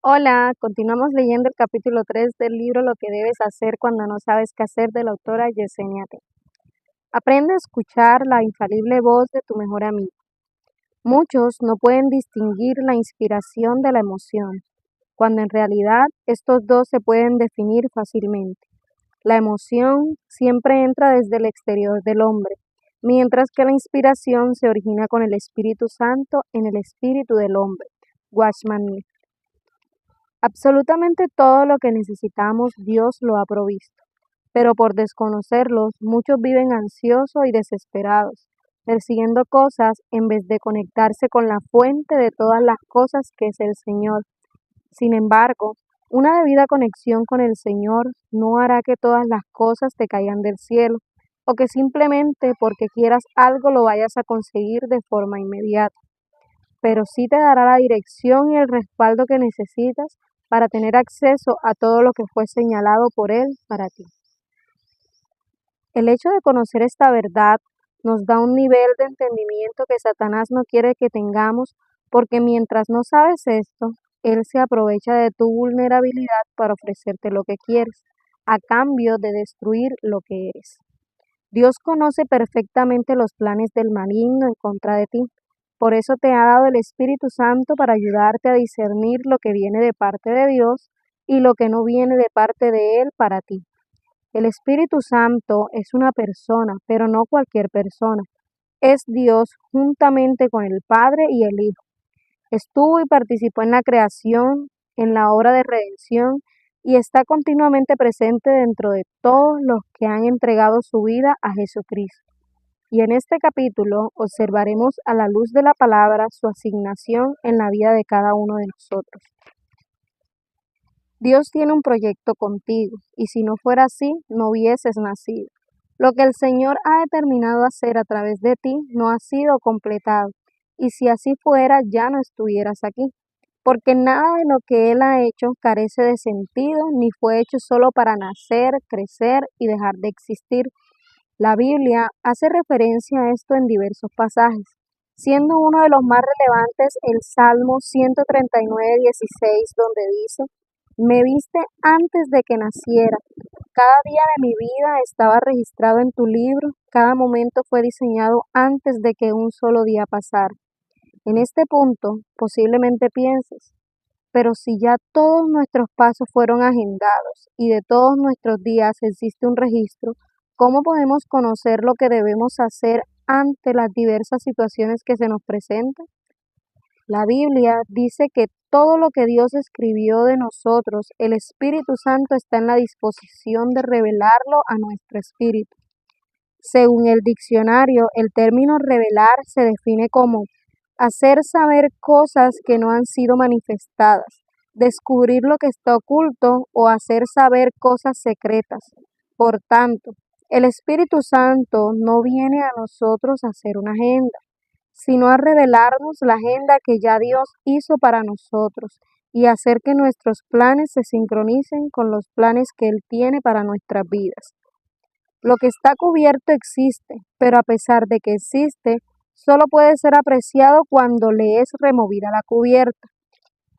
Hola, continuamos leyendo el capítulo 3 del libro Lo que debes hacer cuando no sabes qué hacer de la autora Yesenia T. Aprende a escuchar la infalible voz de tu mejor amigo. Muchos no pueden distinguir la inspiración de la emoción, cuando en realidad estos dos se pueden definir fácilmente. La emoción siempre entra desde el exterior del hombre, mientras que la inspiración se origina con el Espíritu Santo en el espíritu del hombre. Watchman Nee. Absolutamente todo lo que necesitamos Dios lo ha provisto, pero por desconocerlos muchos viven ansiosos y desesperados, persiguiendo cosas en vez de conectarse con la fuente de todas las cosas que es el Señor. Sin embargo, una debida conexión con el Señor no hará que todas las cosas te caigan del cielo, o que simplemente porque quieras algo lo vayas a conseguir de forma inmediata, pero sí te dará la dirección y el respaldo que necesitas para tener acceso a todo lo que fue señalado por Él para ti. El hecho de conocer esta verdad nos da un nivel de entendimiento que Satanás no quiere que tengamos, porque mientras no sabes esto, Él se aprovecha de tu vulnerabilidad para ofrecerte lo que quieres, a cambio de destruir lo que eres. Dios conoce perfectamente los planes del maligno en contra de ti. Por eso te ha dado el Espíritu Santo para ayudarte a discernir lo que viene de parte de Dios y lo que no viene de parte de Él para ti. El Espíritu Santo es una persona, pero no cualquier persona. Es Dios juntamente con el Padre y el Hijo. Estuvo y participó en la creación, en la obra de redención y está continuamente presente dentro de todos los que han entregado su vida a Jesucristo. Y en este capítulo observaremos a la luz de la palabra su asignación en la vida de cada uno de nosotros. Dios tiene un proyecto contigo, y si no fuera así, no hubieses nacido. Lo que el Señor ha determinado hacer a través de ti no ha sido completado, y si así fuera, ya no estuvieras aquí, porque nada de lo que Él ha hecho carece de sentido, ni fue hecho solo para nacer, crecer y dejar de existir. La Biblia hace referencia a esto en diversos pasajes, siendo uno de los más relevantes el Salmo 139:16, donde dice: Me viste antes de que naciera, cada día de mi vida estaba registrado en tu libro, cada momento fue diseñado antes de que un solo día pasara. En este punto, posiblemente pienses, pero si ya todos nuestros pasos fueron agendados y de todos nuestros días existe un registro, ¿cómo podemos conocer lo que debemos hacer ante las diversas situaciones que se nos presentan? La Biblia dice que todo lo que Dios escribió de nosotros, el Espíritu Santo está en la disposición de revelarlo a nuestro espíritu. Según el diccionario, el término revelar se define como hacer saber cosas que no han sido manifestadas, descubrir lo que está oculto o hacer saber cosas secretas. Por tanto, el Espíritu Santo no viene a nosotros a hacer una agenda, sino a revelarnos la agenda que ya Dios hizo para nosotros y hacer que nuestros planes se sincronicen con los planes que Él tiene para nuestras vidas. Lo que está cubierto existe, pero a pesar de que existe, solo puede ser apreciado cuando le es removida la cubierta.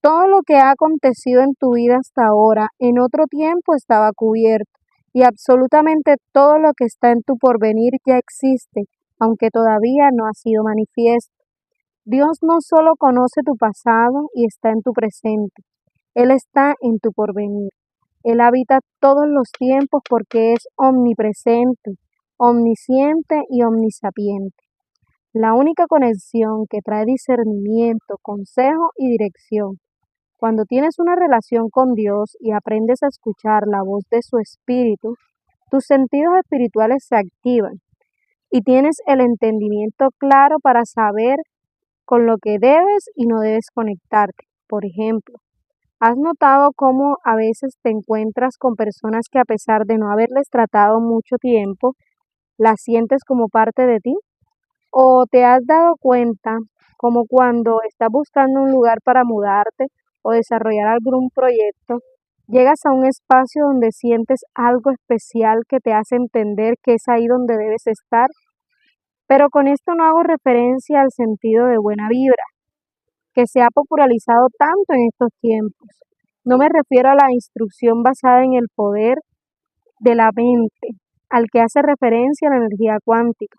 Todo lo que ha acontecido en tu vida hasta ahora, en otro tiempo estaba cubierto, y absolutamente todo lo que está en tu porvenir ya existe, aunque todavía no ha sido manifiesto. Dios no solo conoce tu pasado y está en tu presente, Él está en tu porvenir. Él habita todos los tiempos porque es omnipresente, omnisciente y omnisapiente. La única conexión que trae discernimiento, consejo y dirección. Cuando tienes una relación con Dios y aprendes a escuchar la voz de su espíritu, tus sentidos espirituales se activan y tienes el entendimiento claro para saber con lo que debes y no debes conectarte. Por ejemplo, ¿has notado cómo a veces te encuentras con personas que a pesar de no haberles tratado mucho tiempo, las sientes como parte de ti? ¿O te has dado cuenta como cuando estás buscando un lugar para mudarte o desarrollar algún proyecto, llegas a un espacio donde sientes algo especial que te hace entender que es ahí donde debes estar? Pero con esto no hago referencia al sentido de buena vibra, que se ha popularizado tanto en estos tiempos. No me refiero a la instrucción basada en el poder de la mente, al que hace referencia la energía cuántica.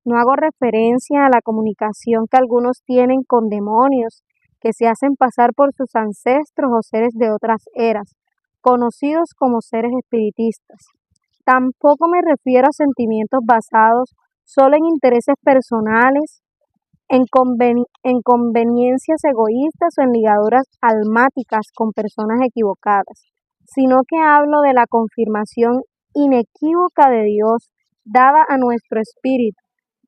No hago referencia a la comunicación que algunos tienen con demonios que se hacen pasar por sus ancestros o seres de otras eras, conocidos como seres espiritistas. Tampoco me refiero a sentimientos basados solo en intereses personales, en conveniencias egoístas o en ligaduras almáticas con personas equivocadas, sino que hablo de la confirmación inequívoca de Dios dada a nuestro espíritu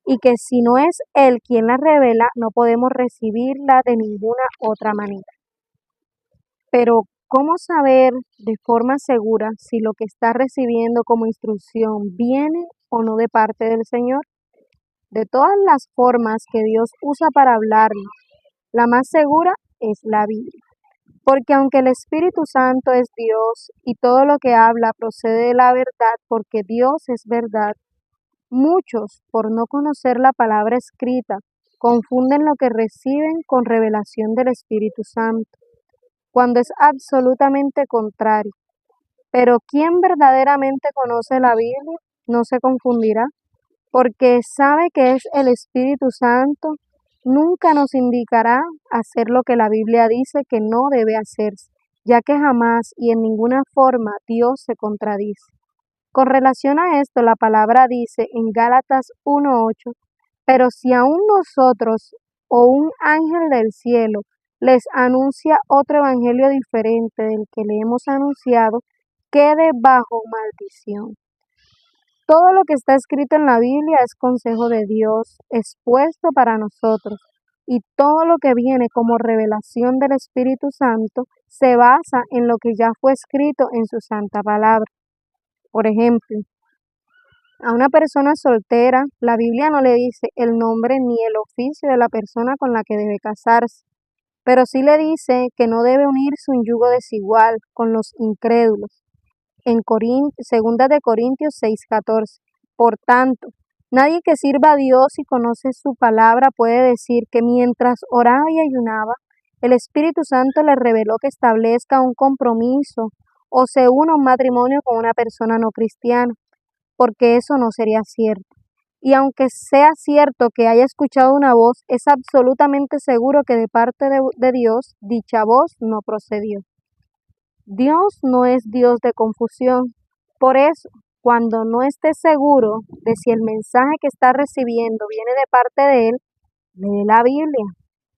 y que si no es Él quien la revela, no podemos recibirla de ninguna otra manera. Pero, ¿cómo saber de forma segura si lo que está recibiendo como instrucción viene o no de parte del Señor? De todas las formas que Dios usa para hablarnos, la más segura es la Biblia. Porque aunque el Espíritu Santo es Dios y todo lo que habla procede de la verdad, porque Dios es verdad, muchos, por no conocer la palabra escrita, confunden lo que reciben con revelación del Espíritu Santo, cuando es absolutamente contrario. Pero quien verdaderamente conoce la Biblia no se confundirá, porque sabe que es el Espíritu Santo, nunca nos indicará hacer lo que la Biblia dice que no debe hacerse, ya que jamás y en ninguna forma Dios se contradice. Con relación a esto, la palabra dice en Gálatas 1:8, pero si aún nosotros o un ángel del cielo les anuncia otro evangelio diferente del que le hemos anunciado, quede bajo maldición. Todo lo que está escrito en la Biblia es consejo de Dios expuesto para nosotros, y todo lo que viene como revelación del Espíritu Santo se basa en lo que ya fue escrito en su santa palabra. Por ejemplo, a una persona soltera, la Biblia no le dice el nombre ni el oficio de la persona con la que debe casarse, pero sí le dice que no debe unirse un yugo desigual con los incrédulos en Segunda de Corintios 6:14. Por tanto, nadie que sirva a Dios y conoce su palabra puede decir que mientras oraba y ayunaba, el Espíritu Santo le reveló que establezca un compromiso o se una a un matrimonio con una persona no cristiana, porque eso no sería cierto. Y aunque sea cierto que haya escuchado una voz, es absolutamente seguro que de parte de Dios dicha voz no procedió. Dios no es Dios de confusión. Por eso, cuando no esté seguro de si el mensaje que está recibiendo viene de parte de Él, lee la Biblia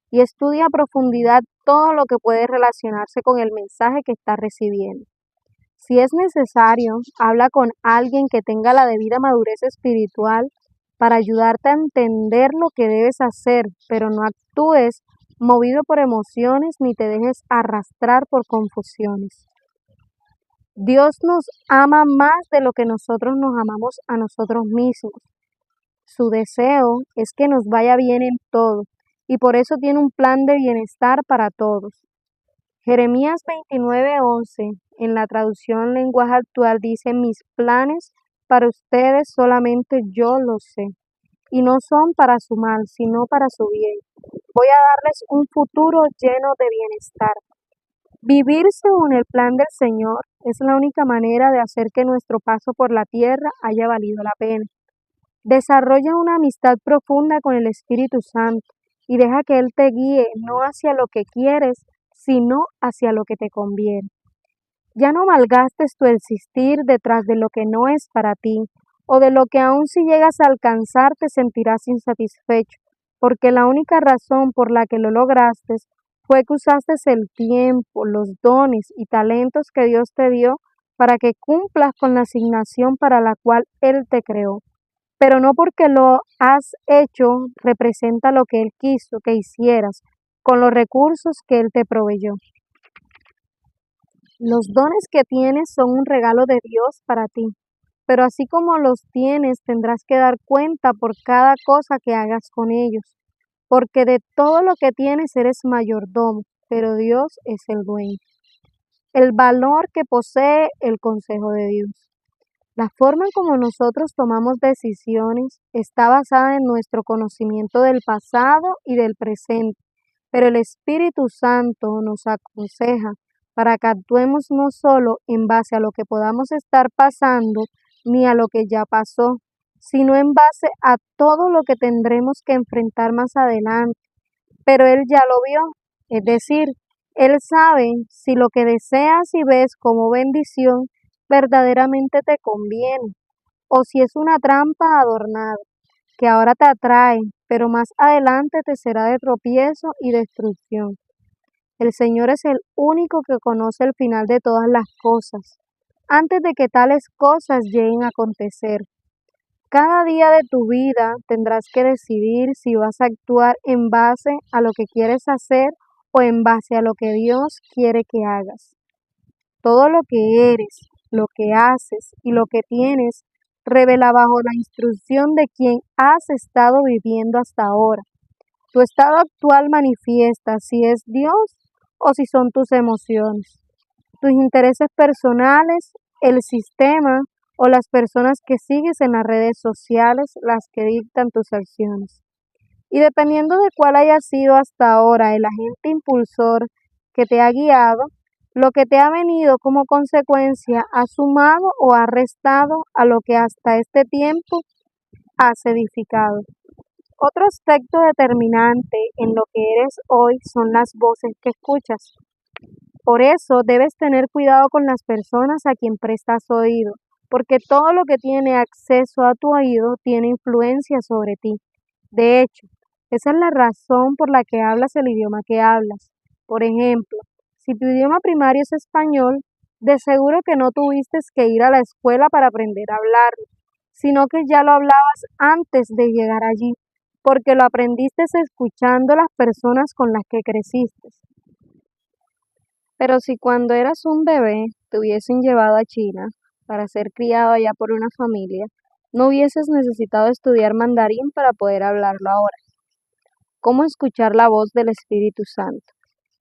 y estudia a profundidad todo lo que puede relacionarse con el mensaje que está recibiendo. Si es necesario, habla con alguien que tenga la debida madurez espiritual para ayudarte a entender lo que debes hacer, pero no actúes movido por emociones ni te dejes arrastrar por confusiones. Dios nos ama más de lo que nosotros nos amamos a nosotros mismos. Su deseo es que nos vaya bien en todo y por eso tiene un plan de bienestar para todos. Jeremías 29:11, en la traducción lenguaje actual, dice: mis planes para ustedes solamente yo los sé, y no son para su mal, sino para su bien. Voy a darles un futuro lleno de bienestar. Vivir según el plan del Señor es la única manera de hacer que nuestro paso por la tierra haya valido la pena. Desarrolla una amistad profunda con el Espíritu Santo y deja que Él te guíe no hacia lo que quieres, sino hacia lo que te conviene. Ya no malgastes tu existir detrás de lo que no es para ti, o de lo que aun si llegas a alcanzar te sentirás insatisfecho, porque la única razón por la que lo lograste fue que usaste el tiempo, los dones y talentos que Dios te dio para que cumplas con la asignación para la cual Él te creó. Pero no porque lo has hecho representa lo que Él quiso que hicieras con los recursos que Él te proveyó. Los dones que tienes son un regalo de Dios para ti, pero así como los tienes tendrás que dar cuenta por cada cosa que hagas con ellos, porque de todo lo que tienes eres mayordomo, pero Dios es el dueño. El valor que posee el consejo de Dios. La forma en como nosotros tomamos decisiones está basada en nuestro conocimiento del pasado y del presente, pero el Espíritu Santo nos aconseja para que actuemos no solo en base a lo que podamos estar pasando ni a lo que ya pasó, sino en base a todo lo que tendremos que enfrentar más adelante. Pero Él ya lo vio, es decir, Él sabe si lo que deseas y ves como bendición verdaderamente te conviene, o si es una trampa adornada, que ahora te atrae, pero más adelante te será de tropiezo y destrucción. El Señor es el único que conoce el final de todas las cosas, antes de que tales cosas lleguen a acontecer. Cada día de tu vida tendrás que decidir si vas a actuar en base a lo que quieres hacer o en base a lo que Dios quiere que hagas. Todo lo que eres, lo que haces y lo que tienes revela bajo la instrucción de quien has estado viviendo hasta ahora. Tu estado actual manifiesta si es Dios o si son tus emociones, tus intereses personales, el sistema o las personas que sigues en las redes sociales las que dictan tus acciones. Y dependiendo de cuál haya sido hasta ahora el agente impulsor que te ha guiado, lo que te ha venido como consecuencia ha sumado o ha restado a lo que hasta este tiempo has edificado. Otro aspecto determinante en lo que eres hoy son las voces que escuchas. Por eso debes tener cuidado con las personas a quien prestas oído, porque todo lo que tiene acceso a tu oído tiene influencia sobre ti. De hecho, esa es la razón por la que hablas el idioma que hablas. Por ejemplo, si tu idioma primario es español, de seguro que no tuviste que ir a la escuela para aprender a hablarlo, sino que ya lo hablabas antes de llegar allí, porque lo aprendiste escuchando las personas con las que creciste. Pero si cuando eras un bebé te hubiesen llevado a China para ser criado allá por una familia, no hubieses necesitado estudiar mandarín para poder hablarlo ahora. ¿Cómo escuchar la voz del Espíritu Santo?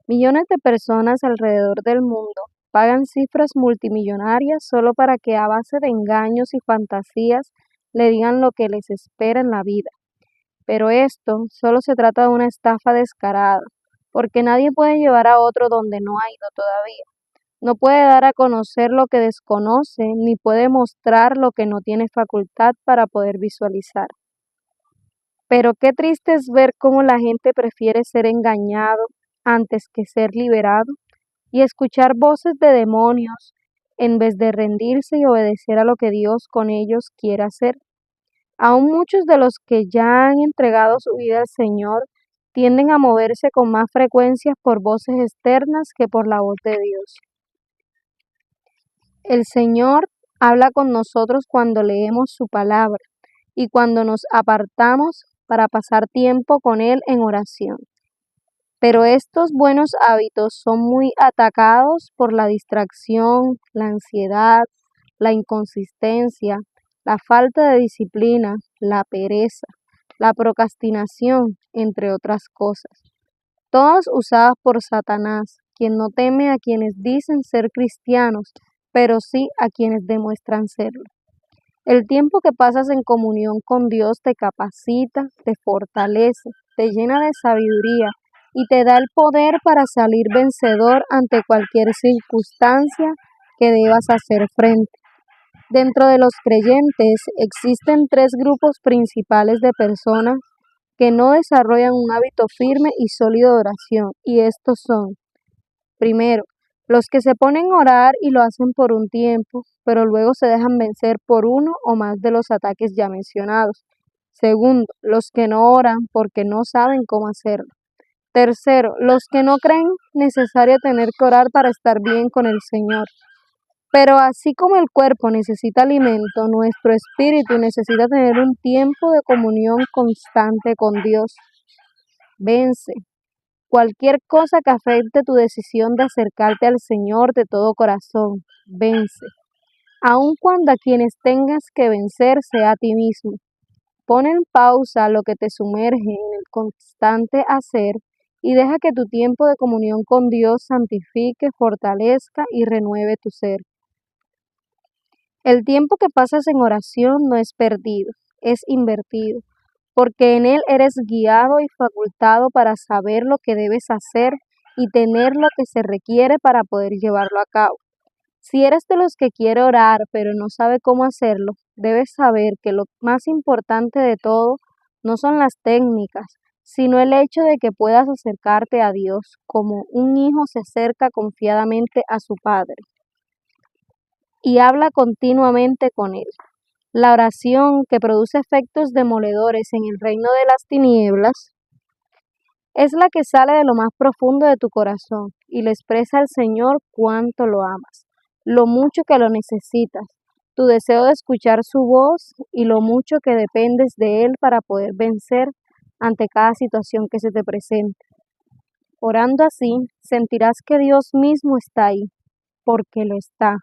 Millones de personas alrededor del mundo pagan cifras multimillonarias solo para que a base de engaños y fantasías le digan lo que les espera en la vida. Pero esto solo se trata de una estafa descarada, porque nadie puede llevar a otro donde no ha ido todavía. No puede dar a conocer lo que desconoce, ni puede mostrar lo que no tiene facultad para poder visualizar. Pero qué triste es ver cómo la gente prefiere ser engañado antes que ser liberado y escuchar voces de demonios en vez de rendirse y obedecer a lo que Dios con ellos quiere hacer. Aún muchos de los que ya han entregado su vida al Señor tienden a moverse con más frecuencia por voces externas que por la voz de Dios. El Señor habla con nosotros cuando leemos su palabra y cuando nos apartamos para pasar tiempo con Él en oración. Pero estos buenos hábitos son muy atacados por la distracción, la ansiedad, la inconsistencia, la falta de disciplina, la pereza, la procrastinación, entre otras cosas. Todas usadas por Satanás, quien no teme a quienes dicen ser cristianos, pero sí a quienes demuestran serlo. El tiempo que pasas en comunión con Dios te capacita, te fortalece, te llena de sabiduría y te da el poder para salir vencedor ante cualquier circunstancia que debas hacer frente. Dentro de los creyentes existen tres grupos principales de personas que no desarrollan un hábito firme y sólido de oración, y estos son: primero, los que se ponen a orar y lo hacen por un tiempo, pero luego se dejan vencer por uno o más de los ataques ya mencionados. Segundo, los que no oran porque no saben cómo hacerlo. Tercero, los que no creen necesario tener que orar para estar bien con el Señor. Pero así como el cuerpo necesita alimento, nuestro espíritu necesita tener un tiempo de comunión constante con Dios. Vence cualquier cosa que afecte tu decisión de acercarte al Señor de todo corazón. Vence. Aun cuando a quienes tengas que vencer sea a ti mismo. Pon en pausa lo que te sumerge en el constante hacer y deja que tu tiempo de comunión con Dios santifique, fortalezca y renueve tu ser. El tiempo que pasas en oración no es perdido, es invertido, porque en él eres guiado y facultado para saber lo que debes hacer y tener lo que se requiere para poder llevarlo a cabo. Si eres de los que quiere orar pero no sabe cómo hacerlo, debes saber que lo más importante de todo no son las técnicas, sino el hecho de que puedas acercarte a Dios como un hijo se acerca confiadamente a su padre y habla continuamente con él. La oración, que produce efectos demoledores en el reino de las tinieblas, es la que sale de lo más profundo de tu corazón y le expresa al Señor cuánto lo amas, lo mucho que lo necesitas, tu deseo de escuchar su voz y lo mucho que dependes de Él para poder vencer ante cada situación que se te presente. Orando así, sentirás que Dios mismo está ahí, porque lo está,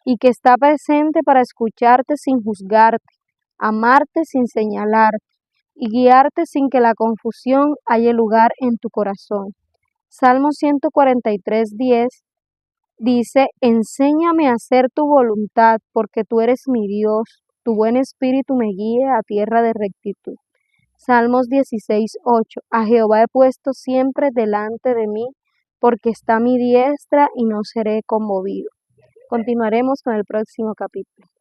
y que está presente para escucharte sin juzgarte, amarte sin señalarte y guiarte sin que la confusión haya lugar en tu corazón. Salmo 143:10 dice, enséñame a hacer tu voluntad, porque tú eres mi Dios, tu buen espíritu me guíe a tierra de rectitud. Salmos 16:8, a Jehová he puesto siempre delante de mí, porque está a mi diestra y no seré conmovido. Continuaremos con el próximo capítulo.